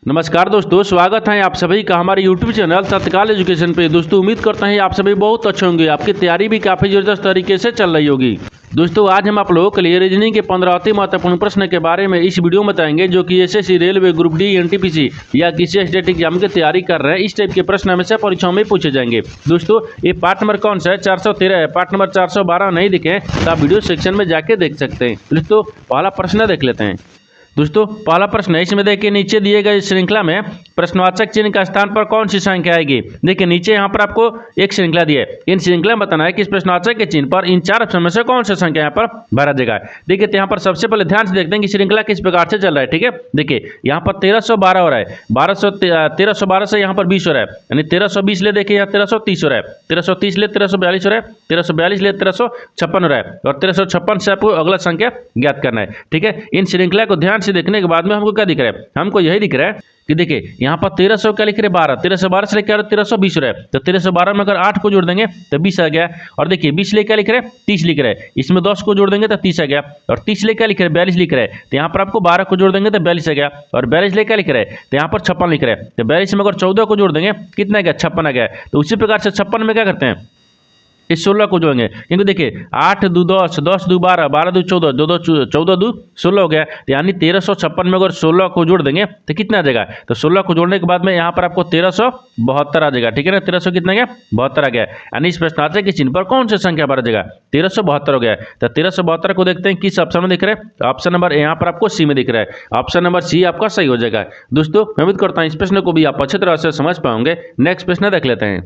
नमस्कार दोस्तों, स्वागत है आप सभी का हमारे YouTube चैनल तत्काल एजुकेशन पे। दोस्तों उम्मीद करते हैं आप सभी बहुत अच्छे होंगे, आपकी तैयारी भी काफ़ी ज़बरदस्त तरीके से चल रही होगी। दोस्तों आज हम आप लोगों के लिए रीजनिंग के 15 अति महत्वपूर्ण प्रश्न के बारे में इस वीडियो में बताएंगे, जो कि SSC, railway, group D, NTPC या किसी स्टेट एग्जाम की तैयारी कर रहे हैं। इस टाइप के प्रश्न हमेशा परीक्षाओं में पूछे जाएंगे। दोस्तों ये पार्ट नंबर कौन सा है? 413 है। पार्ट नंबर 412 नहीं दिखे तो आप वीडियो सेक्शन में जाके देख सकते हैं। दोस्तों पहला प्रश्न देख लेते हैं। दोस्तों पहला प्रश्न है, इसमें देखिए नीचे दिए गए श्रृंखला में प्रश्नवाचक चिन्ह का स्थान पर कौन सी संख्या आएगी। देखिए नीचे यहाँ पर आपको एक श्रृंखला दी है, इन श्रृंखला में बताना है कि इस प्रश्नवाचक के चिन्ह पर इन चार ऑप्शन में से कौन सी संख्या यहाँ पर भरा जाएगा। देखिए तो यहाँ पर सबसे पहले ध्यान से देखते हैं कि श्रृंखला किस प्रकार से चल रहा है। ठीक है, देखिए यहाँ पर 1312 हो रहा है, 1312 से यहाँ पर 20 हो रहा है, यानी 1320 ले देखिए यहाँ 1330 हो रहा है, 1330 ले 1342 हो रहा है, 1342 ले 1356 हो रहा है और 1356 से आपको अगला संख्या ज्ञात करना है। ठीक है, इन श्रृंखला को ध्यान से देखने के बाद में हमको क्या दिख रहा है? हमको यही दिख रहा है कि देखिए यहाँ पर 1300 क्या लिख रहे हैं? 12, 1312 से लेकर 1320 हो रहा है, तो 1312 में अगर 8 को जोड़ देंगे तो 20 आ गया। और देखिए 20 ले क्या लिख रहे हैं? 30 लिख रहे हैं, इसमें 10 को जोड़ देंगे तो 30 आ गया। और 30 ले क्या लिख रहे हैं? 42 लिख रहे हैं, तो यहाँ पर आपको 12 को जोड़ देंगे तो 42 आ गया। और 42 ले क्या लिख रहे हैं? तो यहाँ पर 56 लिख रहे हैं, तो 42 में अगर 14 को जोड़ देंगे कितना आ गया? 56 आ गया। तो उसी प्रकार से 56 में क्या करते हैं? इस 16 को जोड़ेंगे, क्योंकि देखिए 8 2 10, 10 2 12, 12 2 14, 2 2 14 2 16 हो गया। यानी 1356 में अगर 16 को जोड़ देंगे तो कितना आ जाएगा? तो 16 को जोड़ने के बाद में यहाँ पर आपको 1372 आ जाएगा। ठीक है ना, 1300 कितना गया? 72 आ गया। यानी इस प्रश्नार्थक के चिन्ह पर कौन सी संख्या भरा जाएगा? 1372 हो गया। तो 1372 को देखते हैं किस ऑप्शन में दिख रहा है। तो ऑप्शन नंबर यहाँ पर आपको सी में दिख रहा है। ऑप्शन नंबर सी आपका सही हो जाएगा। दोस्तों मैं उम्मीद करता हूँ इस प्रश्न को भी आप अच्छी तरह से समझ पाओगे। नेक्स्ट प्रश्न देख लेते हैं।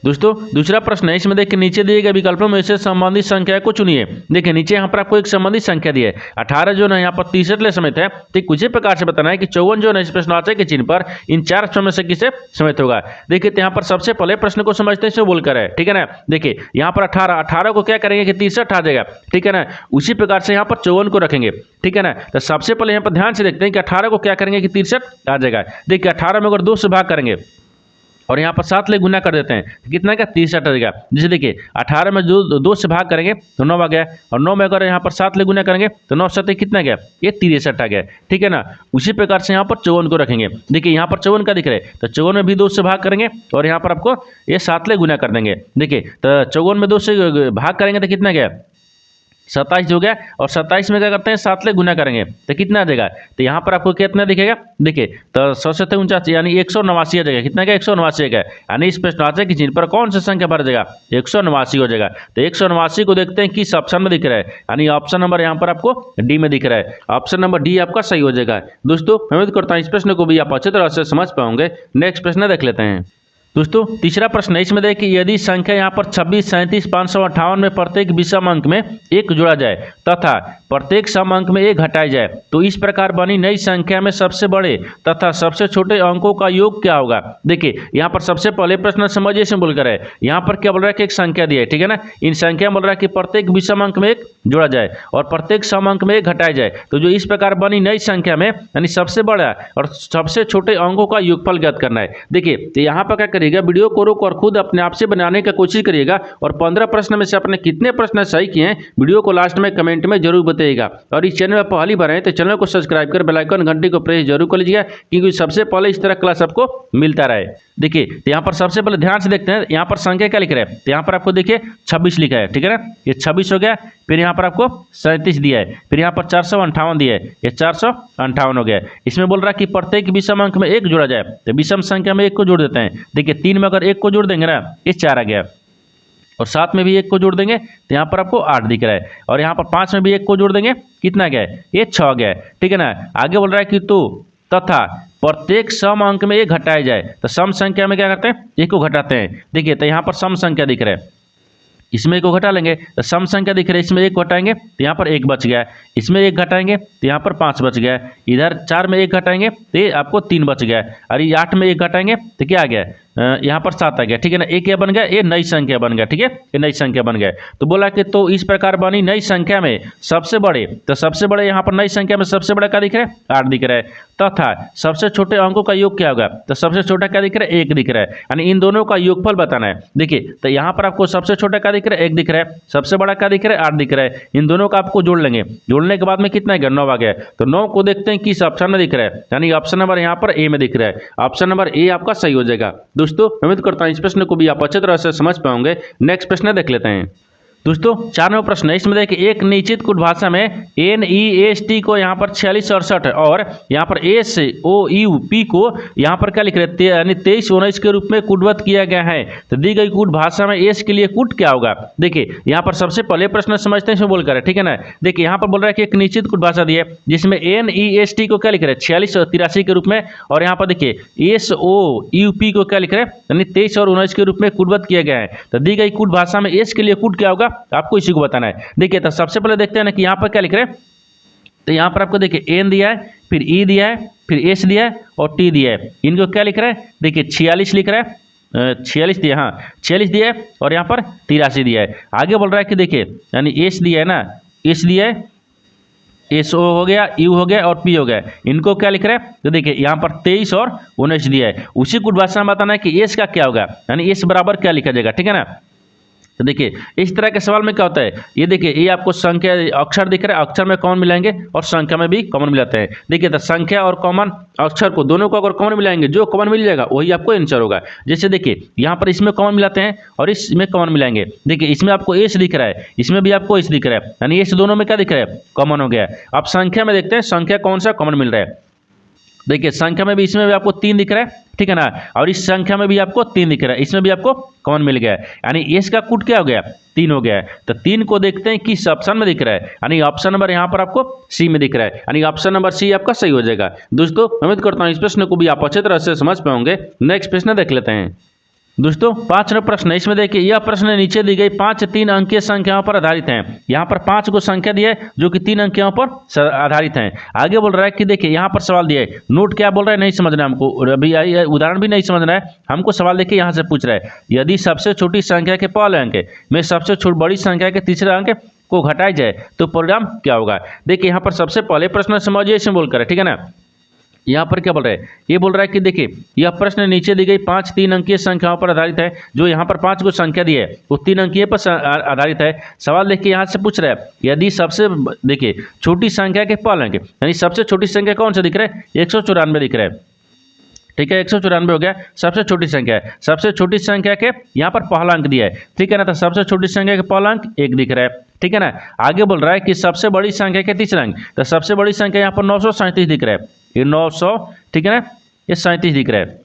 दोस्तों दूसरा प्रश्न है, इसमें देखिए नीचे दिए गए विकल्पों में से संबंधित संख्या को चुनिए। देखिए नीचे यहाँ पर आपको एक संबंधित संख्या दी है, 18 जो है यहाँ पर 63 ले समेत है। ठीक उसी प्रकार से बताना है कि 54 जो है इस प्रश्नवाचक के चिन्ह पर इन चार ऑप्शन में से किसे समेत होगा। देखिए तो यहाँ पर सबसे पहले प्रश्न को समझते हैं, इसमें बोलकर है। ठीक है ना, देखिए यहाँ पर 18 को क्या करेंगे कि 63 आ जाएगा। ठीक है ना, उसी प्रकार से यहाँ पर 54 को रखेंगे। ठीक है ना, तो सबसे पहले यहाँ पर ध्यान से देखते हैं कि 18 को क्या करेंगे कि 63 आ जाएगा। देखिए 18 में अगर 2 से भाग करेंगे और यहाँ पर 7 ले गुना कर देते हैं तो कितना का? 63 आ जाएगा। जैसे देखिए 18 में 2 से भाग करेंगे तो 9 आ गया, और 9 में अगर यहाँ पर 7 ले गुना करेंगे तो 9 7 कितना गया? ये 63 आ गया। ठीक है ना, उसी प्रकार से यहाँ पर 54 को रखेंगे। देखिए यहाँ पर 54 का दिख रहा है, तो 54 में भी 2 से भाग करेंगे और यहाँ पर आपको ये 7 ले गुना कर देंगे। देखिए तो 54 में 2 से भाग करेंगे तो कितना गया? 27 हो गया। और 27 में क्या करते हैं? 7 ले गुना करेंगे तो कितना आ जाएगा? तो यहाँ पर आपको कितना दिखेगा? देखिए तो 149 यानी 189 आ जाएगा। कितना का? 189 आ गया। यानी इस प्रश्नवाचक के चिन्ह पर कौन सा संख्या भर जाएगा? 189 हो जाएगा। तो 189 को देखते हैं किस ऑप्शन में दिख रहा है, यानी ऑप्शन नंबर यहाँ पर आपको डी में दिख रहा है। ऑप्शन नंबर डी आपका सही हो जाएगा। दोस्तों मैं उम्मीद करता हूँ इस प्रश्न को भी आप अच्छी तरह से समझ पाओगे। नेक्स्ट प्रश्न देख लेते हैं। दोस्तों तीसरा प्रश्न है, इसमें देखिए यदि संख्या यहाँ पर 26, 37, 558 में प्रत्येक विषम अंक में 1 जोड़ा जाए तथा प्रत्येक सम अंक में 1 घटाया जाए तो इस प्रकार बनी नई संख्या में सबसे बड़े तथा सबसे छोटे अंकों का योग क्या होगा। देखिए यहाँ पर सबसे पहले प्रश्न समझिए, इसमें बोलकर है यहाँ पर क्या बोल रहा है कि एक संख्या दी है। ठीक है ना, इन संख्या बोल रहा है कि प्रत्येक विषम अंक में 1 जोड़ा जाए और प्रत्येक सम अंक में 1 घटाया जाए, तो जो इस प्रकार बनी नई संख्या में यानी सबसे बड़ा और सबसे छोटे अंकों का योगफल ज्ञात करना है। देखिए तो यहाँ पर क्या करिएगा, वीडियो को रोक और खुद अपने आप से बनाने की कोशिश करिएगा और 15 प्रश्न में से आपने कितने प्रश्न सही किए हैं वीडियो को लास्ट में कमेंट में जरूर बताइएगा। और इस चैनल पर पहली बार आए तो चैनल को सब्सक्राइब कर बेल आइकन घंटी को प्रेस जरूर कर लीजिएगा, क्योंकि सबसे पहले इस तरह क्लास आपको मिलता रहे। देखिए तो यहाँ पर सबसे पहले ध्यान से देखते हैं, यहाँ पर संख्या क्या लिख रहा है? तो यहाँ पर आपको देखिए 26 लिखा है। ठीक है ना, ये 26 हो गया। फिर यहाँ पर आपको 37 दिया है, फिर यहाँ पर 458 दिया है, ये 458 हो गया। इसमें बोल रहा है कि प्रत्येक विषम अंक में 1 जोड़ा जाए, तो विषम संख्या में 1 को जोड़ देते हैं। देखिए 3 में अगर 1 को जोड़ देंगे ना, ये 4 आ गया। और 7 में भी 1 को जोड़ देंगे तो यहाँ पर आपको 8 दिख रहा है। और यहाँ पर 5 में भी 1 को जोड़ देंगे कितना गया? ये 6 आ गया। ठीक है ना, आगे बोल रहा है कि तो तथा प्रत्येक सम अंक में 1 घटाया जाए, तो सम संख्या में क्या करते हैं? 1 को घटाते हैं। देखिए तो यहाँ पर सम संख्या दिख रहा है, इसमें 1 को घटा लेंगे तो सम संख्या दिख रहा है, इसमें 1 को घटाएंगे तो यहाँ पर 1 बच गया, इसमें 1 घटाएंगे तो यहाँ पर 5 बच गया, इधर 4 में 1 घटाएंगे तो ये आपको 3 बच गया, और ये 8 में 1 घटाएंगे तो क्या आ गया? यहाँ पर 7 आ गया, ठीक है ना। एक क्या बन गया, ये नई संख्या बन गया, ठीक है, ये नई संख्या बन गया। तो बोला कि तो इस प्रकार बनी नई संख्या में सबसे बड़े, तो सबसे बड़े यहाँ पर नई संख्या में सबसे बड़ा क्या दिख रहा है, 8 दिख रहा है, तथा सबसे छोटे अंकों का योग क्या होगा, तो सबसे छोटा क्या दिख रहा है, 1 दिख रहा है, यानी इन दोनों का योगफल बताना है। देखिए तो यहाँ पर आपको सबसे छोटा क्या दिख रहा है, 1 दिख रहा है, सबसे बड़ा क्या दिख रहा है, 8 दिख रहा है, इन दोनों का आपको जोड़ लेंगे, जोड़ने के बाद में कितना है, 9 आ गया। तो 9 को देखते हैं किस ऑप्शन में दिख रहा है, यानी ऑप्शन नंबर यहाँ पर ए में दिख रहा है, ऑप्शन नंबर ए आपका सही हो जाएगा। दोस्तों उम्मीद करता हूँ इस प्रश्न को भी आप अच्छी तरह से समझ पाओगे। नेक्स्ट प्रश्न देख लेते हैं। दोस्तों 4 नंबर प्रश्न है, इसमें देखिए एक निश्चित कूट भाषा में NEST को यहाँ पर 4668 और यहाँ पर SOUP को यहाँ पर क्या लिख रहे हैं, यानी 2319 के रूप में कूटबद्ध किया गया है। तो दी गई कूट भाषा में एस के लिए कूट क्या होगा। देखिए यहाँ पर सबसे पहले प्रश्न समझते हैं, इसमें बोलकर है, ठीक है ना। देखिए यहाँ पर बोल रहा है कि एक निश्चित कूट भाषा दी है जिसमें NEST को क्या लिख रहे हैं, 46 और 83 के रूप में, और यहाँ पर देखिए SOUP को क्या लिख रहे हैं, यानी 23 और 19 के रूप में कूटबद्ध किया गया है। तो दी गई कूट भाषा में एस के लिए कूट क्या होगा, आपको इसी को बताना है। देखिए तो सबसे पहले देखते हैं ना कि यहाँ पर क्या लिख रहे हैं। तो यहाँ पर आपको देखिए एन दिया है, फिर ई दिया है, फिर एस दिया है और टी दिया है। इनको क्या लिख रहा है, देखिए 46 लिख रहा है, 46 दिया, हाँ 46 दिया है, और यहाँ पर 83 दिया है। आगे बोल रहा है कि देखिए यानी एस दिया है ना, एस दिया है, एस ओ हो गया, यू हो गया और पी हो गया, इनको क्या लिख रहा है। तो देखिए यहाँ पर 23 और 19 दिया है। उसी कूट भाषा में बताना है कि एस का क्या होगा, यानी एस बराबर क्या लिखा जाएगा, ठीक है ना। तो देखिए इस तरह के सवाल में क्या होता है, ये देखिए ये आपको संख्या अक्षर दिख रहा है, अक्षर में कॉमन मिलाएंगे और संख्या में भी कॉमन मिलाते हैं। देखिए तो संख्या और कॉमन अक्षर को दोनों को अगर कॉमन मिलाएंगे, जो कॉमन मिल जाएगा वही आपको आंसर होगा। जैसे देखिए यहाँ पर इसमें कॉमन मिलाते हैं और इसमें कॉमन मिलाएंगे। देखिए इसमें आपको एस दिख रहा है, इसमें भी आपको एस दिख रहा है, यानी एस दोनों में क्या दिख रहा है, कॉमन हो गया है। अब संख्या में देखते हैं संख्या कौन सा कॉमन मिल रहा है। देखिए संख्या में भी इसमें भी आपको 3 दिख रहा है, ठीक है ना, और इस संख्या में भी आपको 3 दिख रहा है, इसमें भी आपको कॉमन मिल गया है, यानी एस का कूट क्या हो गया, 3 हो गया है। तो 3 को देखते हैं किस ऑप्शन में दिख रहा है, यानी ऑप्शन नंबर यहाँ पर आपको सी में दिख रहा है, यानी ऑप्शन नंबर सी आपका सही हो जाएगा। दोस्तों उम्मीद करता हूँ इस प्रश्न को भी आप अच्छी तरह से समझ पाओगे। नेक्स्ट प्रश्न देख लेते हैं। दोस्तों 5 नंबर प्रश्न है, इसमें देखिए यह प्रश्न नीचे दी गई 5 3 अंकीय संख्याओं पर आधारित हैं। यहाँ पर 5 को संख्या दी है जो कि 3 अंकियों पर आधारित हैं। आगे बोल रहा है कि देखिए यहाँ पर सवाल दिया है, नोट क्या बोल रहा है नहीं समझना है हमको, अभी उदाहरण भी नहीं समझना है हमको। सवाल देखिए यहाँ से पूछ रहा है, यदि सबसे छोटी संख्या के पहले अंक में सबसे बड़ी संख्या के तीसरे अंक को घटाया जाए तो परिणाम क्या होगा। देखिए यहाँ पर सबसे पहले प्रश्न समझिए, इसमें बोलकर है, ठीक है ना। यहाँ पर क्या बोल रहा है, ये बोल रहा है कि देखिए यह प्रश्न नीचे दी गई 5 3 अंकीय संख्याओं पर आधारित है। जो यहाँ पर 5 को संख्या दी है वो 3 अंकीय पर आधारित है। सवाल देखिए यहाँ से पूछ रहा है, यदि सबसे देखिए छोटी संख्या के पहले अंक, यानी सबसे छोटी संख्या कौन सा दिख रहा है, 194 दिख रहा है, ठीक है 194 हो गया सबसे छोटी संख्या है। सबसे छोटी संख्या के यहाँ पर पहला अंक दिया है, ठीक है ना, तो सबसे छोटी संख्या के पहला अंक 1 दिख रहा है, ठीक है ना। आगे बोल रहा है कि सबसे बड़ी संख्या के तीसरा अंक, तो सबसे बड़ी संख्या यहाँ पर 937 दिख रहा है, ये 900, ठीक है ना, ये 37 दिख रहा है,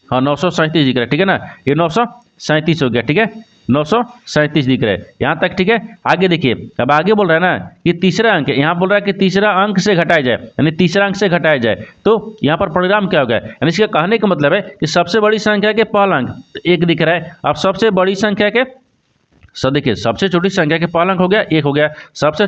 हाँ 937 दिख रहा है, ठीक है ना, ये 937 हो गया, ठीक है 937 दिख रहा है यहाँ तक, ठीक है। आगे देखिए अब आगे बोल रहा है ना कि तीसरा अंक, यहाँ बोल रहा है कि तीसरा अंक से घटाया जाए, यानी तीसरा अंक से घटाया जाए तो यहाँ पर परिणाम क्या होगा, यानी इसका कहने का मतलब है कि सबसे बड़ी संख्या के पहला अंक 1 दिख रहा है। अब सबसे बड़ी संख्या के देखिए सबसे छोटी संख्या के पहला अंक हो गया 1 हो गया, सबसे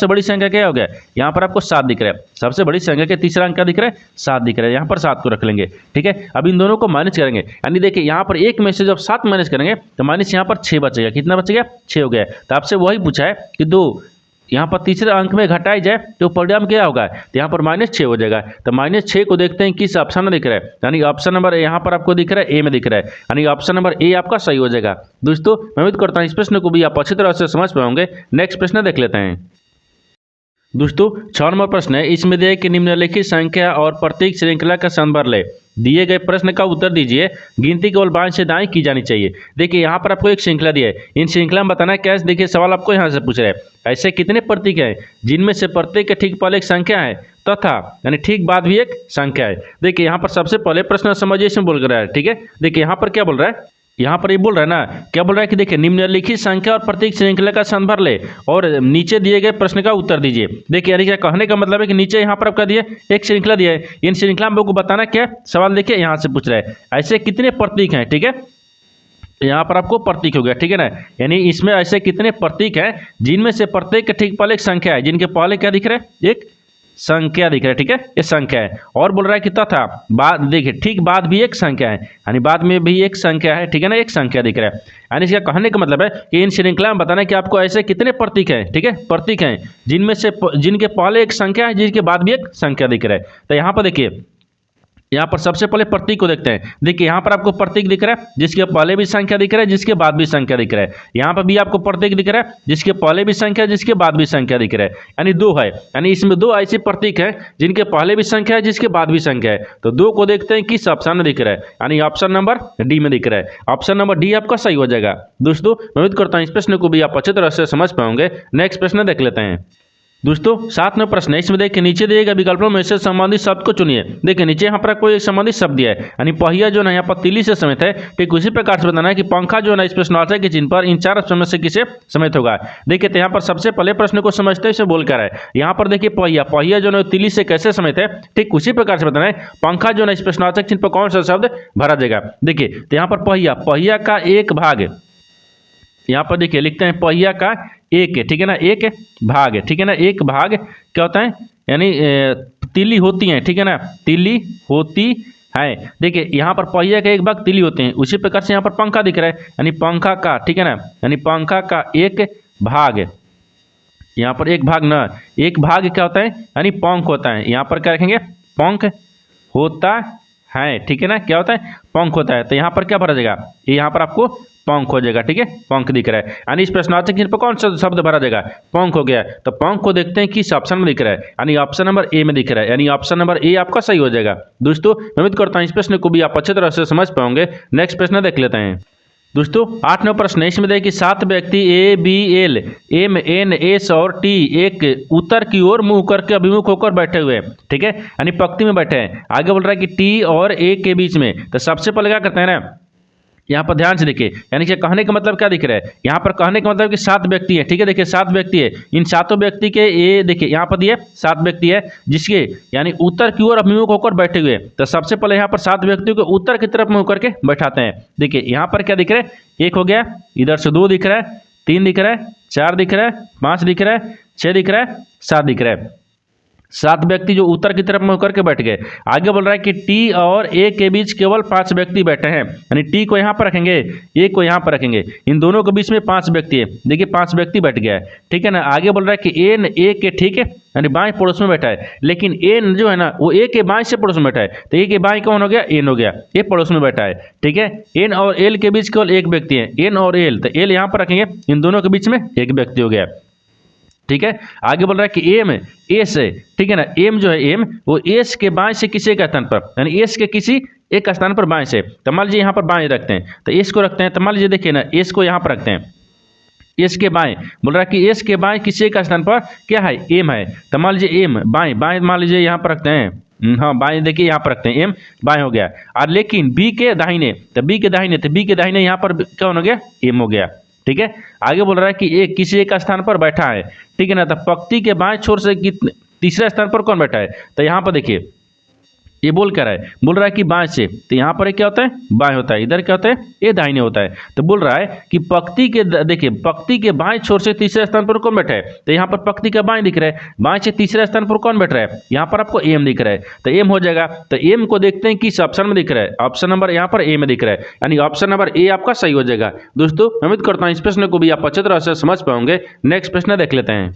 बड़ी संख्या क्या हो गया, यहाँ पर आपको 7 दिख रहा है, सबसे बड़ी संख्या के तीसरा अंक क्या दिख रहा है, 7 दिख रहा है, यहाँ पर 7 को रख लेंगे, ठीक है। अब इन दोनों को माइनस करेंगे, यानी देखिए यहाँ पर 1 में से जब 7 माइनस करेंगे तो माइनस यहाँ पर 6 बचेगा, कितना बचेगा 6 हो गया। तो आपसे वही पूछा है कि 2 यहाँ पर तीसरे अंक में घटाई जाए तो परिणाम क्या होगा, तो यहाँ पर -6 हो जाएगा। तो -6 को देखते हैं किस ऑप्शन में दिख रहा है, यानी ऑप्शन नंबर यहाँ पर आपको दिख रहा है ए में दिख रहा है, यानी ऑप्शन नंबर ए आपका सही हो जाएगा। दोस्तों मैं उम्मीद करता हूँ इस प्रश्न को भी आप अच्छी तरह से समझ पाओगे। नेक्स्ट प्रश्न देख लेते हैं। दोस्तों 6 नंबर प्रश्न है, इसमें दिए कि निम्नलिखित संख्या और प्रतीक श्रृंखला का संदर्भ ले, दिए गए प्रश्न का उत्तर दीजिए, गिनती केवल बाएं से दाएं की जानी चाहिए। देखिए यहाँ पर आपको एक श्रृंखला दी है, इन श्रृंखला में बताना है क्या। देखिए सवाल आपको यहाँ से पूछ रहा है, ऐसे कितने प्रतीक हैं जिनमें से प्रत्येक के ठीक पहले एक संख्या है तथा यानी ठीक बाद भी एक संख्या है। देखिए यहाँ पर सबसे पहले प्रश्न समझिए, इसमें बोल रहा है, ठीक है। देखिए यहाँ पर क्या बोल रहा है, यहाँ पर ये बोल रहा है ना, क्या बोल रहा है कि देखिए निम्नलिखित संख्या और प्रतीक श्रृंखला का संदर्भ ले और नीचे दिए गए प्रश्न का उत्तर दीजिए। देखिए यानी क्या कहने का मतलब है कि नीचे यहाँ पर आपका दिया एक श्रृंखला दिया है, इन श्रृंखला में आपको बताना क्या सवाल। देखिए यहाँ से पूछ रहा है ऐसे कितने प्रतीक हैं, ठीक है, यहाँ पर आपको प्रतीक हो गया, ठीक है ना, यानी इसमें ऐसे कितने प्रतीक हैं जिनमें से प्रत्येक के ठीक पहले एक संख्या है, जिनके पहले क्या दिख रहा है एक संख्या दिख रहा है, ठीक है, ये संख्या है। और बोल रहा है कि तथा बाद, देखिए ठीक बाद भी एक संख्या है, यानी बाद में भी एक संख्या है, ठीक है ना, एक संख्या दिख रहा है। यानी इसका कहने का मतलब है कि इन श्रृंखला में बताना है कि आपको ऐसे कितने प्रतीक हैं, ठीक है, प्रतीक हैं जिनमें से जिनके पहले एक संख्या है, जिनके बाद भी एक संख्या दिख रहा है। तो यहाँ पर देखिए, यहाँ पर सबसे पहले प्रतीक को देखते हैं। देखिए यहाँ पर आपको प्रतीक दिख रहा है जिसके पहले भी संख्या दिख रहा है, जिसके बाद भी संख्या दिख रहा है। यहाँ पर भी आपको प्रतीक दिख रहा है जिसके पहले भी संख्या, जिसके बाद भी संख्या दिख रहा है, यानी दो है। यानी इसमें दो ऐसे प्रतीक हैं जिनके पहले भी संख्या है, जिसके बाद भी संख्या है। तो दो को देखते हैं किस ऑप्शन में दिख रहा है, यानी ऑप्शन नंबर डी में दिख रहा है। ऑप्शन नंबर डी आपका सही हो जाएगा। दोस्तों मैं उम्मीद करता हूँ इस प्रश्न को भी आप अच्छे तरह से समझ पाओगे। नेक्स्ट प्रश्न देख लेते हैं। दोस्तों 7वां प्रश्न है, इसमें देखिए नीचे दिए गए विकल्पों में से संबंधित शब्द को चुनिए। देखिए नीचे यहाँ पर कोई संबंधित शब्द दिया है, यानी पहिया जो है यहाँ पर तीली से समेत है। ठीक उसी प्रकार से बताना है कि पंखा जो है इस प्रश्नावली के चिन्ह पर इन चार ऑप्शन में से किसे समेत होगा। देखिए तो यहाँ पर सबसे पहले प्रश्न को समझते हुए बोल कर है, यहाँ पर देखिए पहिया, पहिया जो है तीली से कैसे समेत है। ठीक उसी प्रकार से बताना है पंखा जो है इस प्रश्नावली के चिन्ह पर कौन सा शब्द भरा जाएगा। देखिए तो यहाँ पर पहिया, पहिया का एक भाग, यहाँ पर देखिए लिखते हैं पहिया का एक, ठीक है ना, एक भाग, ठीक है ना, एक भाग क्या होता है, यानी तीली होती हैं, ठीक है ना, तीली होती है। देखिए यहाँ पर पहिया का एक भाग तीली होते हैं। उसी प्रकार से यहाँ पर पंखा दिख रहा है, यानी पंखा का, ठीक है ना, यानी पंखा का एक भाग, यहाँ पर एक भाग न, एक भाग क्या होता है, यानी पंख होता है। यहाँ पर क्या रखेंगे, पंख होता है, ठीक है ना, क्या होता है, पंख होता है। तो यहाँ पर क्या भरा जाएगा, ये यहाँ पर आपको पंख हो जाएगा, ठीक है, पंख दिख रहा है। यानी इस प्रश्नावली चिन्ह पर कौन सा शब्द भरा जाएगा, पंख हो गया। तो पंख को देखते हैं किस ऑप्शन में दिख रहा है, यानी ऑप्शन नंबर ए में दिख रहा है, यानी ऑप्शन नंबर ए आपका सही हो जाएगा। दोस्तों मैं उम्मीद करता हूँ इस प्रश्न को भी आप अच्छे तरह से समझ पाओगे। नेक्स्ट प्रश्न देख लेते हैं। दोस्तों 8वां प्रश्न है, इसमें देखिए 7 व्यक्ति A, B, L, M, N, S और टी एक उत्तर की ओर मुंह करके अभिमुख होकर बैठे हुए हैं, ठीक है, यानी पंक्ति में बैठे हैं। आगे बोल रहा है कि टी और ए के बीच में, तो सबसे पहले क्या करते हैं ना, यहाँ पर ध्यान से देखिए, यानी कि कहने का मतलब क्या दिख रहा है, यहाँ पर कहने का मतलब कि 7 व्यक्ति है, ठीक है, देखिए 7 व्यक्ति है। इन 7 व्यक्ति के ये देखिए यहाँ पर दिए 7 व्यक्ति है जिसके यानी उत्तर की ओर अभिमुख होकर बैठे हुए। तो सबसे पहले यहाँ पर 7 व्यक्तियों को उत्तर की तरफ मुंह करके बैठाते हैं। देखिए यहाँ पर क्या दिख रहा है, 1 हो गया, इधर से 2 दिख रहा है, 3 दिख रहा है, 4 दिख रहा है, 5 दिख रहा है, 6 दिख रहा है, 7 दिख रहा है। 7 व्यक्ति जो उत्तर की तरफ मुंह करके बैठ गए। आगे बोल रहा है कि टी और ए के बीच केवल 5 व्यक्ति बैठे हैं, यानी टी को यहाँ पर रखेंगे, ए को यहाँ पर रखेंगे, इन दोनों के बीच में 5 व्यक्ति है। देखिए 5 व्यक्ति बैठ गया है, ठीक है ना। आगे बोल रहा है कि एन ए के, ठीक है, यानी बाएं पड़ोस में बैठा है, लेकिन एन जो है ना वो ए के बाएं से पड़ोस में बैठा है। तो ए के बाएं कौन हो गया, एन हो गया, ए पड़ोस में बैठा है, ठीक है। एन और एल के बीच केवल एक व्यक्ति है, एन और एल, तो एल यहाँ पर रखेंगे, इन दोनों के बीच में एक व्यक्ति हो गया, ठीक है। आगे बोल रहा है कि एम एस है, ठीक है ना, एम जो है एम वो एस के बाएं से किसी एक स्थान पर, यानी एस के किसी एक स्थान पर बाएं से। तो मान लीजिए यहाँ पर बाएं रखते हैं, तो एस को रखते हैं, तो मान लीजिए देखिए ना एस को यहाँ पर रखते हैं, एस के बाएं, बोल रहा है कि एस के बाएं किसी एक स्थान पर क्या है, एम है। तो मान लीजिए एम बाएं, बाएं मान लीजिए यहाँ पर रखते हैं, हाँ बाएं देखिए यहाँ पर रखते हैं, एम बाएं हो गया। और लेकिन बी के दाहिने, तो बी के दाहिने, तो बी के दाहिने यहाँ पर क्या हो गया, एम हो गया, ठीक है। आगे बोल रहा है कि एक किसी एक स्थान पर बैठा है, ठीक है ना। तो पंक्ति के बाएं छोर से तीसरे स्थान पर कौन बैठा है, तो यहाँ पर देखिए ये बोल कर है, बोल रहा है कि बाएं से, तो यहाँ पर क्या होता है, बाएं होता है, इधर क्या होता है, ये दाहिने होता है। तो बोल रहा है कि पंक्ति के देखिए पंक्ति के बाएं छोर से तीसरे स्थान पर कौन बैठा है, तो यहाँ पर पंक्ति का बाएं दिख रहा है, बाएं से तीसरे स्थान पर कौन बैठ रहा है, यहाँ पर आपको एम दिख रहा है, तो एम हो जाएगा। तो एम को देखते हैं किस ऑप्शन में दिख रहा है, ऑप्शन नंबर यहाँ पर ए में दिख रहा है, यानी ऑप्शन नंबर ए आपका सही हो जाएगा। दोस्तों मैं उम्मीद करता हूँ इस प्रश्न को भी आप अच्छे तरह से समझ पाओगे। नेक्स्ट प्रश्न देख लेते हैं।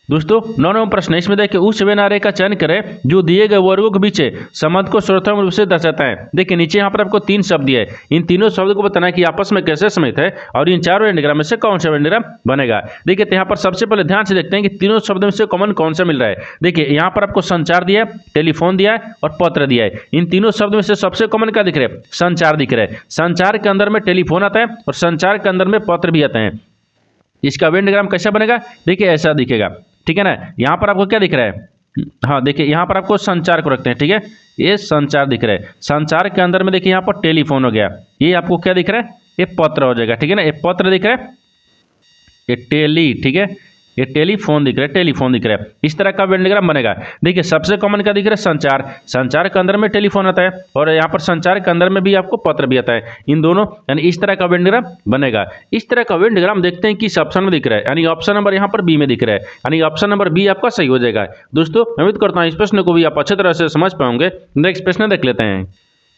दोस्तों 9वां प्रश्न, इसमें देखिए उस व्यनारे का चयन करें जो दिए गए वर्गों के बीच संबंध को सर्वोत्तम रूप से दर्शाता है। देखिए नीचे यहाँ पर आपको 3 शब्द दिए हैं, इन तीनों शब्द को बताना है कि आपस में कैसे समेत है और इन 4 वेंडिग्राम में से कौन सा वेंडिग्राम बनेगा। देखिए तो यहाँ पर सबसे पहले ध्यान से देखते हैं कि तीनों शब्दों में से कॉमन कौन सा मिल रहा है। देखिए यहाँ पर आपको संचार दिया है, टेलीफोन दिया है और पत्र दिया है। इन तीनों शब्दों में से सबसे कॉमन क्या दिख रहा है, संचार दिख रहा है। संचार के अंदर में टेलीफोन आता है और संचार के अंदर में पत्र भी आता है। इसका वेंडिग्राम कैसा बनेगा, देखिए ऐसा दिखेगा, ठीक है ना। यहाँ पर आपको क्या दिख रहा है, हाँ देखिए यहाँ पर आपको संचार को रखते हैं, ठीक है, ये संचार दिख रहा है। संचार के अंदर में देखिए यहाँ पर टेलीफोन हो गया, ये आपको क्या दिख रहा है, ये पत्र हो जाएगा, ठीक है ना। ये पत्र दिख रहा है, ये टेली, ठीक है, ये टेलीफोन दिख रहा है, टेलीफोन दिख रहा है। इस तरह का वेन डायग्राम बनेगा। देखिए सबसे कॉमन क्या दिख रहा है, संचार। संचार के अंदर में टेलीफोन आता है और यहाँ पर संचार के अंदर में भी आपको पत्र भी आता है। इन दोनों यानी इस तरह का वेन डायग्राम बनेगा। इस तरह का वेन डायग्राम देखते हैं किस ऑप्शन में दिख रहा है, यानी ऑप्शन नंबर यहाँ पर बी में दिख रहा है, यानी ऑप्शन नंबर बी आपका सही हो जाएगा। दोस्तों उम्मीद करता हूँ इस प्रश्न को भी आप अच्छी तरह से समझ पाओगे। नेक्स्ट प्रश्न देख लेते हैं।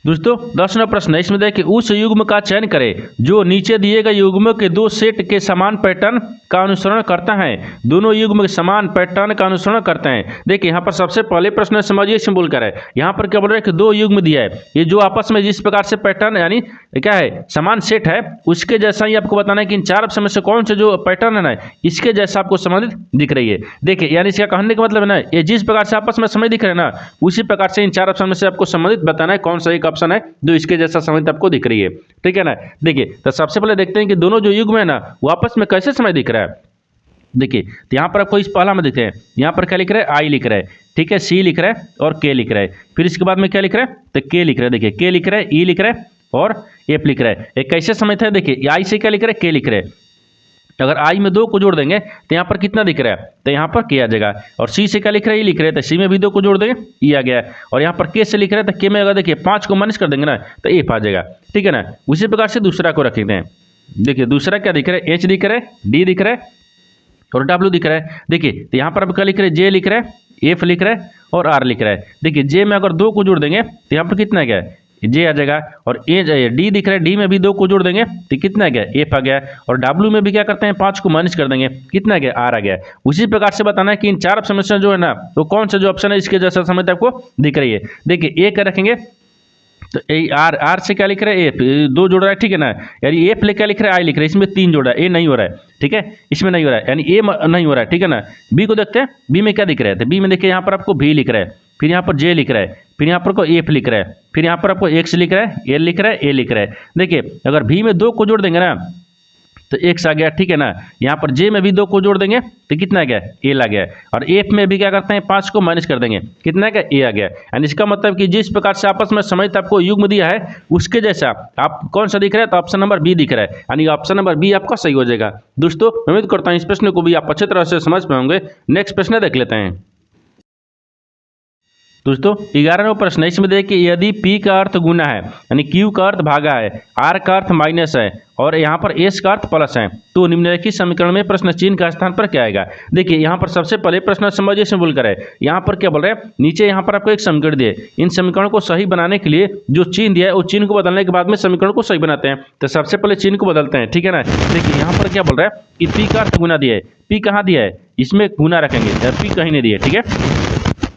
दोस्तों 10वां प्रश्न है, इसमें देखिए उस युग्म का चयन करें जो नीचे दिए गए युग्मों के दो सेट के समान पैटर्न का अनुसरण करता है। दोनों युग्म के समान पैटर्न का अनुसरण करते हैं। देखिए यहाँ पर सबसे पहले प्रश्न समझिए सिंबल कर है। यहाँ पर क्या बोल रहा है कि दो युग्म दिया है, ये जो आपस में जिस प्रकार से पैटर्न यानी क्या है समान सेट है, उसके जैसा ही आपको बताना है कि इन चार ऑप्शन में से कौन से जो पैटर्न है ना इसके जैसा आपको संबंधित दिख रही है। देखिए यानी इसका कहने का मतलब है ना, ये जिस प्रकार से आपस में समय दिख रहे हैं ना, उसी प्रकार से इन चार ऑप्शन में से आपको संबंधित बताना है कौन सा एक ऑप्शन है जो इसके जैसा संबंधित आपको दिख रही है। ठीक है ना। देखिए तो सबसे पहले देखते हैं कि दोनों जो युग्म है ना वो आपस में कैसे समय दिख रहा है। देखिए तो यहाँ पर आपको इस पहला में दिखते हैं, यहाँ पर क्या लिख रहा है, आई लिख रहा है, ठीक है, सी लिख रहा है और के लिख रहा है। फिर इसके बाद में क्या लिख रहा है, तो के लिख रहा है। देखिए के लिख रहा है, ई लिख रहा है और एफ लिख रहा है। एक कैसे समय था, देखिए आई से क्या लिख रहा है, के लिख रहा है। अगर आई में दो को जोड़ देंगे तो यहाँ पर कितना दिख रहा है, तो यहाँ पर के आ जाएगा। और सी से क्या लिख रहा है, ई लिख रहे हैं, तो सी में भी दो को जोड़ देंगे, ई आ गया। और यहाँ पर के से लिख रहे हैं, तो के में अगर देखिए 5 को माइनस कर देंगे ना तो एफ आ जाएगा। ठीक है ना। उसी प्रकार से दूसरा को रखते हैं। देखिए दूसरा क्या दिख रहा है, एच दिख रहा है, डी दिख रहा है और डब्ल्यू दिख रहा है। देखिए तो यहाँ पर अब क्या लिख रहे हैं, जे लिख रहा है, एफ लिख रहा है और आर लिख रहा है। देखिए जे में अगर दो को जोड़ देंगे तो यहाँ पर कितना आ गया, जे आ जाएगा। और ए डी दिख रहा है, डी में भी दो को जोड़ देंगे तो कितना आ गया, एफ आ गया। और डब्ल्यू में भी क्या करते हैं, 5 को माइनस कर देंगे, कितना आ गया, आर आ गया। उसी प्रकार से बताना है कि इन चार ऑप्शन जो है ना तो कौन सा जो ऑप्शन है इसके जैसा समय आपको दिख रही है। देखिए ए क्या रखेंगे, तो ए आर, आर से क्या लिख रहा है, एफ, दो जोड़ रहा है, ठीक है ना। यानी एफ ले क्या लिख रहा है, आई लिख रहा है, इसमें 3 जोड़ा है, ए नहीं हो रहा है, ठीक है, इसमें नहीं हो रहा है, यानी ए नहीं हो रहा है, ठीक है ना। बी को देखते हैं, बी में क्या दिख रहा है, तो बी में देखिए यहाँ पर आपको भी लिख रहा है, फिर यहाँ पर जे लिख रहा है, फिर यहाँ पर को एफ लिख रहा है, फिर यहाँ पर आपको एक्स लिख रहा है, एल लिख रहा है, ए लिख रहा है। देखिए अगर भी में दो को जोड़ देंगे ना तो एक्स आ गया, ठीक है ना। यहाँ पर जे में भी दो को जोड़ देंगे तो कितना आ गया, एल आ गया। और एफ में भी क्या करते हैं, 5 को माइनस कर देंगे, कितना आ गया, ए आ गया। यानी इसका मतलब कि जिस प्रकार से आपस में समेत आपको युग्म दिया है उसके जैसा आप कौन सा दिख रहा है, तो ऑप्शन नंबर बी दिख रहा है, यानी ऑप्शन नंबर बी आपका सही हो जाएगा। दोस्तों उम्मीद करता हूँ इस प्रश्न को भी आप अच्छी तरह से समझ पाएंगे। नेक्स्ट प्रश्न देख लेते हैं। दोस्तों 11वां प्रश्न है, इसमें देखिए यदि P का अर्थ गुना है यानी Q का अर्थ भागा है, R का अर्थ माइनस है और यहाँ पर S का अर्थ प्लस है, तो निम्नलिखित समीकरण में प्रश्न चिन्ह का स्थान पर क्या आएगा। देखिए यहाँ पर सबसे पहले प्रश्न समझिए सिंबल का है। यहाँ पर क्या बोल रहे हैं, नीचे यहाँ पर आपको एक समीकरण दिए, इन समीकरणों को सही बनाने के लिए जो चिन्ह दिया है उस चिन्ह को बदलने के बाद में समीकरण को सही बनाते हैं। तो सबसे पहले चिन्ह को बदलते हैं, ठीक है ना। देखिए यहाँ पर क्या बोल रहा है कि P का अर्थ गुना दिया है, P कहाँ दिया है, इसमें गुना रखेंगे, P कहीं नहीं दिया, ठीक है।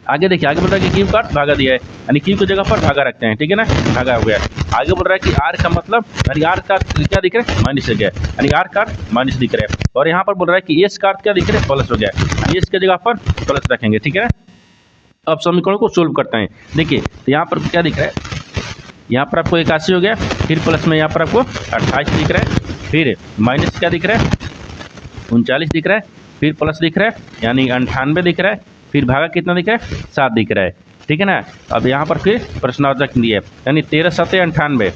आगे देखिए आगे बोल रहा है कि Q का अर्थ भागा दिया है, यानी Q की जगह पर भागा रखते हैं, ठीक है ना, भागा हो गया। आगे बोल रहा है कि R का मतलब यानी R का क्या दिख रहा है, माइनस हो गया, यानी R का माइनस दिख रहा है। और यहाँ पर बोल रहा है कि S का अर्थ क्या दिख रहा है, प्लस हो गया, यानी S की जगह पर प्लस रखेंगे, ठीक है ना। अब समीकरण को सोल्व करते हैं। देखिए तो यहाँ पर क्या दिख रहा है, यहाँ पर आपको 81 हो गया, फिर प्लस में यहाँ पर आपको 28 दिख रहा है, फिर माइनस क्या दिख रहा है, 39 दिख रहा है, फिर प्लस दिख रहा है यानी 98 दिख रहा है, फिर भागा कितना दिख रहा है, 7 दिख रहा है, ठीक है ना। अब यहाँ पर फिर प्रश्नार्थक दिया है, यानी 13 7 98,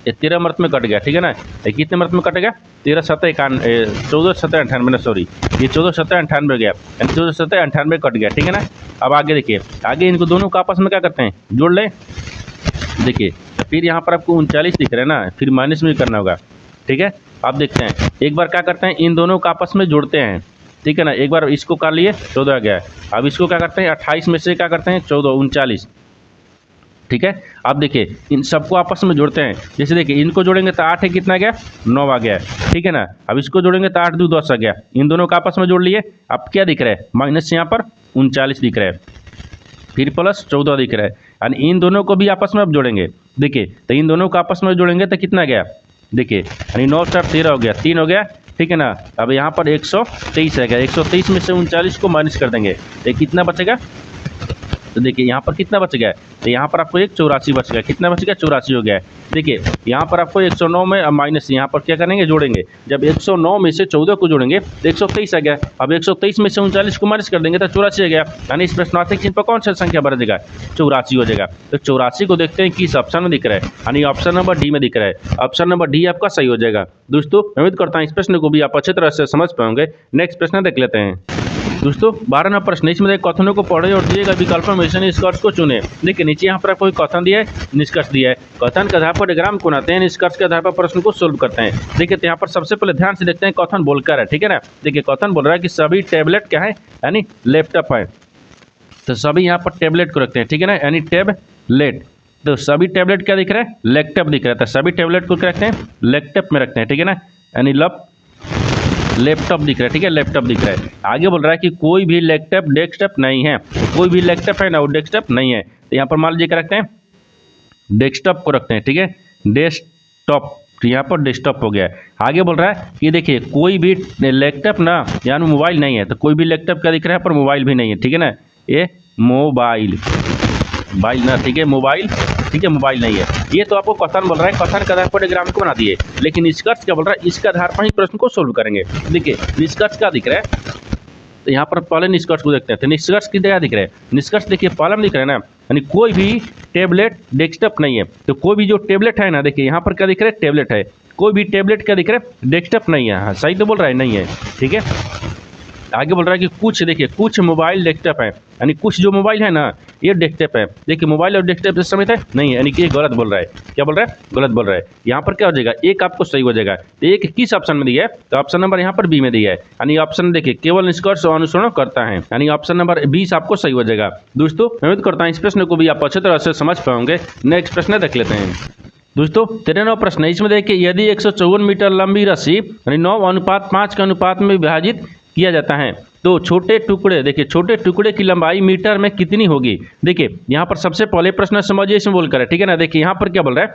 ये 13 मर्त में कट गया, ठीक है ना। ये कितने मर्त में कट गया, 13 7 91, 14 7 98 सॉरी, ये 14 7 98 हो गया, यानी 14 7 98 कट गया, ठीक है ना। अब आगे देखिए, आगे इनको दोनों को आपस में क्या करते हैं, जोड़ लें। देखिए फिर यहाँ पर आपको 39 दिख रहा है ना, फिर माइनस में करना होगा, ठीक है। आप देखते हैं एक बार क्या करते हैं, इन दोनों को आपस में जोड़ते हैं, ठीक है ना। एक बार इसको कर लिए 14 आ गया, अब इसको क्या करते हैं, 28 में से क्या करते हैं, 14 39, ठीक है। अब देखिए इन सबको आपस में जोड़ते हैं। जैसे देखिए इनको जोड़ेंगे तो 8 है, कितना आ गया, 9 आ गया, ठीक है ना। अब इसको जोड़ेंगे तो 8 2 10 आ गया, इन दोनों को आपस में जोड़ लिए। अब क्या दिख रहा है, माइनस यहाँ पर 39 दिख रहा है, फिर प्लस 14 दिख रहा है, यानी इन दोनों को भी आपस में अब जोड़ेंगे। देखिए तो इन दोनों को आपस में जोड़ेंगे तो कितना गया, देखिए यानी 9 7 13 हो गया, 3 हो गया, ठीक है ना। अब यहाँ पर 123 है गया, 123 में से 39 को माइनस कर देंगे, तो कितना बचेगा, तो देखिए यहाँ पर कितना बच गया, तो यहाँ पर आपको एक 84 बच गया। कितना बच गया, 84 हो गया है। देखिए यहाँ पर आपको 109 में माइनस यहाँ पर क्या करेंगे, जोड़ेंगे। जब 109 में से 14 को जोड़ेंगे तो 123 आ गया। अब 123 में से 39 को माइनस कर देंगे तो 84 आ गया। यानी इस प्रश्नार्थक चिन्ह पर कौन सा संख्या बढ़ जाएगा, 84 हो जाएगा। तो 84 को देखते हैं किस ऑप्शन में दिख रहा है, यानी ऑप्शन नंबर डी में दिख रहा है। ऑप्शन नंबर डी आपका सही हो जाएगा। दोस्तों उम्मीद करता हूँ इस प्रश्न को भी आप अच्छी तरह से समझ पाएंगे। नेक्स्ट प्रश्न देख लेते हैं। दोस्तों 12 नंबर प्रश्न, इसमें कथनों को पढ़े और दिए गए विकल्पों में से निष्कर्ष को चुने। देखिए नीचे यहाँ पर आपको एक कथन दिया है, निष्कर्ष दिया है। कथन के आधार पर डायग्राम को बनाते हैं, निष्कर्ष के आधार पर प्रश्न को सोल्व करते हैं। देखिए तो यहाँ पर सबसे पहले ध्यान से देखते हैं कथन बोलकर है, ठीक है ना। देखिए कथन बोल रहा है कि सभी टैबलेट क्या है, यानी लैपटॉप है। तो सभी यहाँ पर टैबलेट को रखते हैं, ठीक है ना, यानी टैबलेट। तो सभी टैबलेट क्या दिख रहा है, लैपटॉप दिख रहा है। तो सभी टैबलेट को क्या रखते हैं, लैपटॉप में रखते हैं, ठीक है ना, यानी लैपटॉप दिख रहा है, ठीक है, लैपटॉप दिख रहा है। आगे बोल रहा है कि कोई भी लैपटॉप डेस्कटॉप नहीं है। तो कोई भी लैपटॉप है ना, वो डेस्कटॉप नहीं है। तो यहाँ पर मान लीजिए क्या रखते हैं, डेस्कटॉप को रखते हैं, ठीक है, डेस्कटॉप। तो यहाँ पर डेस्कटॉप हो गया है। आगे बोल रहा है कि देखिए कोई भी लैपटॉप ना, यानी मोबाइल नहीं है। तो कोई भी लैपटॉप क्या दिख रहा है, पर मोबाइल भी नहीं है, ठीक है ना, ये मोबाइल ना, ठीक है, मोबाइल, ठीक है, मोबाइल नहीं है। ये तो आपको कथन बोल रहा है, कथन के आधार पर डायग्राम को बना दिए। लेकिन निष्कर्ष क्या बोल रहा है, इसके आधार पर ही प्रश्न को सोल्व करेंगे। देखिए निष्कर्ष क्या दिख रहा है, तो यहाँ पर पहले निष्कर्ष को देखते हैं। तो निष्कर्ष की जगह दिख रहा है, निष्कर्ष देखिए पहले में दिख रहा है ना, यानी कोई भी टैबलेट डेस्कटॉप नहीं है। तो कोई भी जो टैबलेट है ना, देखिए यहाँ पर क्या दिख रहा है, टैबलेट है। कोई भी टैबलेट क्या दिख रहा है, डेस्कटॉप नहीं है। हाँ सही तो बोल रहा है, नहीं है, ठीक है। आगे बोल रहा है कि कुछ, देखिए कुछ मोबाइल डेस्कटॉप है, यानी कुछ जो मोबाइल है ना ये डेस्कटॉप है। देखिए मोबाइल और डेस्कटॉप से समेत है, नहीं है, यानी कि ये गलत बोल रहा है। क्या बोल रहा है, गलत बोल रहा है। यहाँ पर क्या हो जाएगा, एक आपको सही हो जाएगा। तो एक किस ऑप्शन में दिया है, तो ऑप्शन नंबर यहाँ पर बी में दिया है, यानी ऑप्शन देखिए केवल निष्कर्ष और अनुसरण करता है, यानी ऑप्शन नंबर 20 आपको सही हो जाएगा। दोस्तों उम्मीद करता हूँ इस प्रश्न को भी आप अच्छी तरह से समझ पाओगे। नेक्स्ट प्रश्न देख लेते हैं। दोस्तों 13वां प्रश्न है, इसमें देखिए यदि 154 मीटर लंबी रस्सी यानी 9:5 के अनुपात में विभाजित किया जाता है तो छोटे टुकड़े, देखिए छोटे टुकड़े की लंबाई मीटर में कितनी होगी। देखिए यहाँ पर सबसे पहले प्रश्न समझिए, इसमें बोलकर है, ठीक है ना। देखिए यहाँ पर क्या बोल रहा है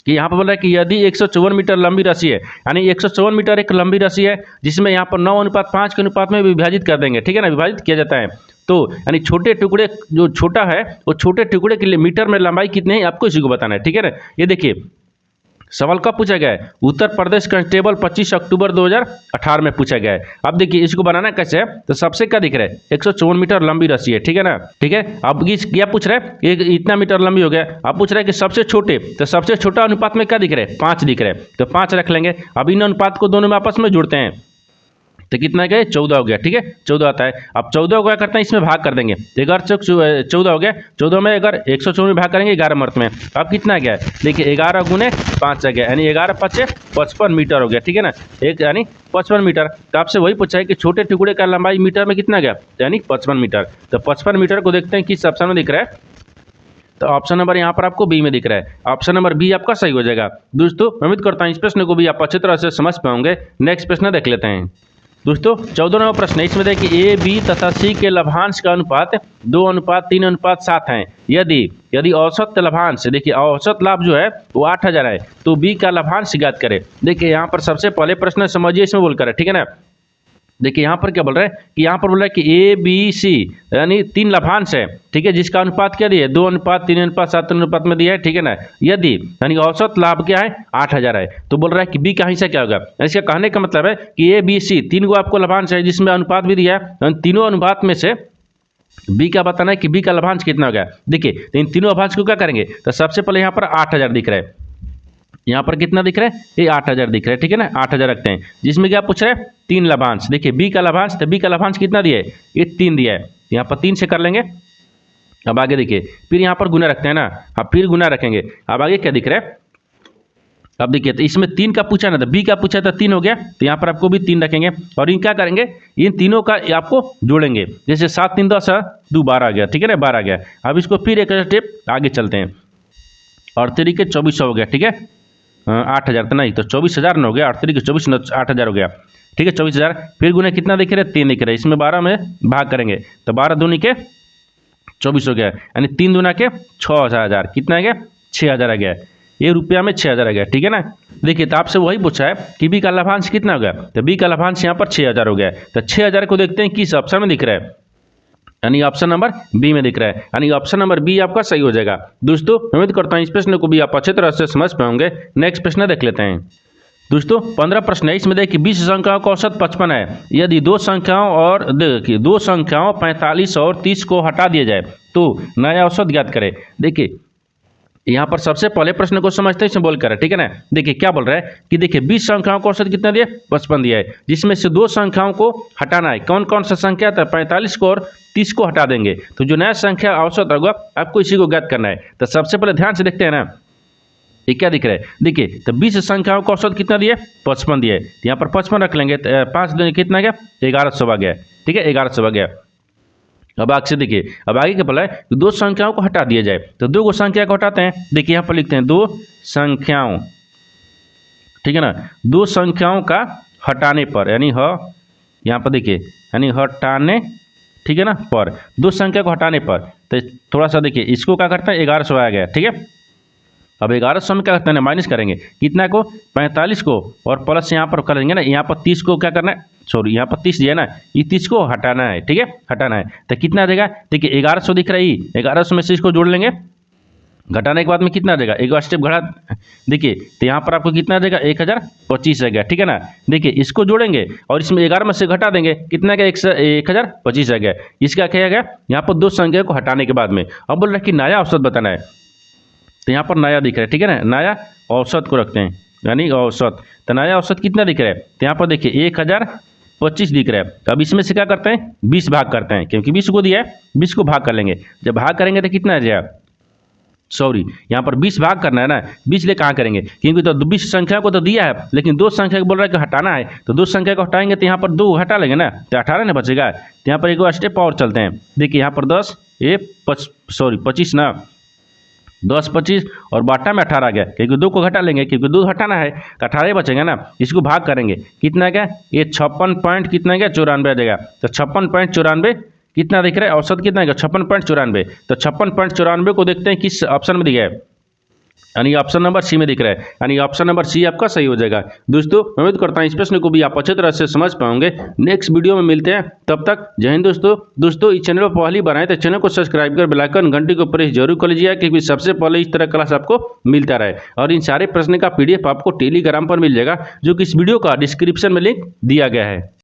कि यहाँ पर बोल रहा है कि यदि 154 मीटर लंबी रस्सी है, यानी 154 मीटर एक लंबी रस्सी है जिसमें यहाँ पर 9:5 के अनुपात में विभाजित कर देंगे, ठीक है ना, विभाजित किया जाता है। तो यानी छोटे टुकड़े जो छोटा है वो छोटे टुकड़े के लिए मीटर में लंबाई कितनी है आपको इसी को बताना है, ठीक है ना। ये देखिए सवाल कब पूछा गया है, उत्तर प्रदेश कांस्टेबल 25 अक्टूबर 2018 में पूछा गया है। अब देखिए इसको बनाना कैसे है, तो सबसे क्या दिख रहा है, 154 मीटर लंबी रस्सी है, ठीक है ना, ठीक है। अब क्या पूछ रहा है, ये इतना मीटर लंबी हो गया। अब पूछ रहा है कि सबसे छोटे, तो सबसे छोटा अनुपात में क्या दिख रहा है, 5 दिख रहा है। तो 5 रख लेंगे। अब इन अनुपात को दोनों में आपस में जोड़ते हैं तो कितना गया, 14 हो गया, ठीक है, 14 आता है। अब 14 को क्या करते हैं, इसमें भाग कर देंगे। अगर 14 हो गया, 14 में अगर 154 में भाग करेंगे 11 मर्त में, अब कितना गया, देखिए 11 गुने 5 आ गया, यानी 11 5 55 मीटर हो गया, ठीक है ना, एक यानी 55 मीटर। तो आपसे वही पूछा है कि छोटे टुकड़े का लंबाई मीटर में कितना गया, यानी 55 मीटर। तो 55 मीटर को देखते हैं किस ऑप्शन में दिख रहा है, तो ऑप्शन नंबर यहाँ पर आपको बी में दिख रहा है। ऑप्शन नंबर बी आपका सही हो जाएगा। दोस्तों उम्मीद करता हूँ इस प्रश्न को भी आप अच्छी तरह से समझ पाओगे। नेक्स्ट प्रश्न देख लेते हैं। दोस्तों 14वां प्रश्न है, इसमें देखिए ए बी तथा सी के लाभांश का अनुपात 2:3:7 है। यदि औसत लाभांश, देखिए औसत लाभ जो है वो 8000 है, तो बी का लाभांश ज्ञात करें। देखिए यहाँ पर सबसे पहले प्रश्न समझिए, इसमें बोलकर है, ठीक है ना। देखिए यहाँ पर क्या बोल रहा है कि यहाँ पर बोल रहा है कि ए बी सी यानी 3 लाभांश है, ठीक है, जिसका अनुपात क्या दिया है, 2:3:7 अनुपात में दिया है, ठीक है ना। यदि यानी औसत लाभ क्या है, 8000 है, तो बोल रहा है कि बी का हिस्सा क्या होगा। इसका कहने का मतलब है कि ए बी सी 3 गो आपको लाभांश है जिसमें अनुपात भी दिया है, तीनों अनुपात में से बी का बताना है कि बी का लाभांश कितना होगा। देखिए तो इन तीनों लाभांश को क्या करेंगे, तो सबसे पहले यहाँ पर 8000 दिख रहा है, यहाँ पर कितना दिख रहा है, ये 8000 दिख रहा है, ठीक है ना, 8000 रखते हैं। जिसमें क्या पूछ रहे हैं, 3 लाभांश। देखिए बी का लाभांश, तो बी का लाभांश कितना दिया है, ये 3 दिया है, यहाँ पर 3 से कर लेंगे। अब आगे देखिए फिर यहाँ पर गुना रखते हैं ना, अब फिर गुना रखेंगे। अब आगे क्या दिख रहा है, अब देखिए तो इसमें 3 का पूछा ना, तो बी का पूछा तो 3 हो गया, तो यहाँ पर आपको भी 3 रखेंगे। और इन क्या करेंगे, इन तीनों का आपको जोड़ेंगे। जैसे 7 3 10 2 12 आ गया, ठीक है ना, 12 आ गया। अब इसको फिर एक स्टेप आगे चलते हैं, और 3 के 2400 हो गया, ठीक है, 8000 तो नहीं, तो 24000 न हो गया, 8 के 24 8000 हो गया, ठीक है, 24000। फिर गुने कितना दिख रहा है, 3 दिख रहा है, इसमें 12 में भाग करेंगे तो 12 दूनी के 24 हो गया, यानी 3 दूना के 6000, कितना आ गया, 6000 आ गया, ये रुपया में 6000 आ गया, ठीक है ना। देखिए तो आपसे वही पूछा है कि बी का लाभांश कितना हो गया, तो बी का लाभांश यहाँ पर 6000 हो गया। तो 6000 को देखते हैं किस ऑप्शन में दिख रहा है, यानी ऑप्शन नंबर बी में दिख रहा है, यानी ऑप्शन नंबर बी आपका सही हो जाएगा। दोस्तों उम्मीद करता हूँ इस प्रश्न को भी आप अच्छी तरह से समझ पाएंगे। नेक्स्ट प्रश्न देख लेते हैं। दोस्तों 15 प्रश्न है, इसमें देखिए 20 संख्याओं का औसत 55 है। यदि दो संख्याओं 45 और 30 को हटा दिया जाए तो नया औसत ज्ञात करें। देखिए यहाँ पर सबसे पहले प्रश्न को समझते हैं बोल कर, ठीक है ना। देखिए क्या बोल रहा है कि देखिए 20 संख्याओं का औसत कितना दिया, 55 दिया है, जिसमें से दो संख्याओं को हटाना है। कौन कौन सा संख्या था, 45 को और 30 को हटा देंगे तो जो नया संख्या औसत होगा आपको इसी को ज्ञात करना है। तो सबसे पहले ध्यान से देखते हैं ना, ये क्या दिख रहा है। देखिए तो 20 संख्याओं का औसत कितना दिया, 55 दिया है। यहाँ पर 55 रख लेंगे, 5 दिन कितना गया, 1100 आ गया, ठीक है, 1100 आ गया। अब आगे से देखिए, अब आगे क्या बोला है, दो संख्याओं को हटा दिया जाए तो दो को संख्या को हटाते हैं। देखिए यहाँ पर लिखते हैं दो संख्याओं, ठीक है ना, दो संख्याओं का हटाने पर, यानी यहाँ पर देखिए यानी हटाने, ठीक है ना, पर दो संख्या को हटाने पर। तो थोड़ा सा देखिए इसको क्या करते हैं, 1100 आ गया, ठीक है। अब 1100 में क्या करते हैं, माइनस करेंगे कितना को, 45 को, और प्लस यहाँ पर करेंगे ना, यहाँ पर 30 को क्या करना है, सॉरी यहाँ पर 30 दिया ना, ये 30 को हटाना है, ठीक है, हटाना है। तो कितना देगा, देखिए 1100 दिख रहा है, 1100 में से इसको जोड़ लेंगे, घटाने के बाद में कितना देगा, एक स्टेप घटा, देखिए तो यहाँ पर आपको कितना देगा, 1025 आ गया, ठीक है ना। देखिए इसको जोड़ेंगे और इसमें 11 में से घटा देंगे, कितना का 1025 आ गया। इसका क्या गया, यहाँ पर दो संख्या को हटाने के बाद में। अब बोल रहा है कि नया औसत बताना है, तो यहाँ पर नया दिख रहा है, ठीक है ना, नया औसत को रखते हैं, यानी औसत। तो नया औसत कितना दिख रहा है, तो यहाँ पर देखिए 1025 दिख रहा है। तो अब इसमें से क्या करते हैं, 20 भाग करते हैं, क्योंकि 20 को दिया है, 20 को भाग कर लेंगे। जब भाग करेंगे तो कितना आ जाएगा, सॉरी यहाँ पर 20 भाग करना है ना, 20 ले कहाँ करेंगे, क्योंकि तो 20 संख्या को तो दिया है, लेकिन दो संख्या को बोल रहा है कि हटाना है, तो दो संख्या को हटाएंगे तो यहाँ पर दो हटा लेंगे ना, तो 18 ना बचेगा। तो यहाँ पर एक स्टेप और चलते हैं। देखिए यहाँ पर 25 ना, 10 25 और बाटा में 18 आ गया, क्योंकि दो को घटा लेंगे, क्योंकि दो हटाना है तो 18 बचेगा ना। इसको भाग करेंगे कितना क्या, ये 56 पॉइंट कितना गया, 94 आ जाएगा। तो 56.94 कितना दिख रहा है, औसत कितना गया, 56.94। तो 56.94 को देखते हैं किस ऑप्शन में दिया है, यानी ऑप्शन नंबर सी में दिख रहा है, यानी ऑप्शन नंबर सी आपका सही हो जाएगा। दोस्तों उम्मीद करता हूँ इस प्रश्न को भी आप अच्छी तरह से समझ पाओगे। नेक्स्ट वीडियो में मिलते हैं, तब तक जय हिंद। दोस्तों इस चैनल पर पहली बार आए तो चैनल को सब्सक्राइब कर बेल आइकन घंटी को प्रेस जरूर कर लीजिए, क्योंकि सबसे पहले इस तरह क्लास आपको मिलता रहे। और इन सारे प्रश्न का PDF आपको टेलीग्राम पर मिल जाएगा, जो कि इस वीडियो का डिस्क्रिप्शन में लिंक दिया गया है।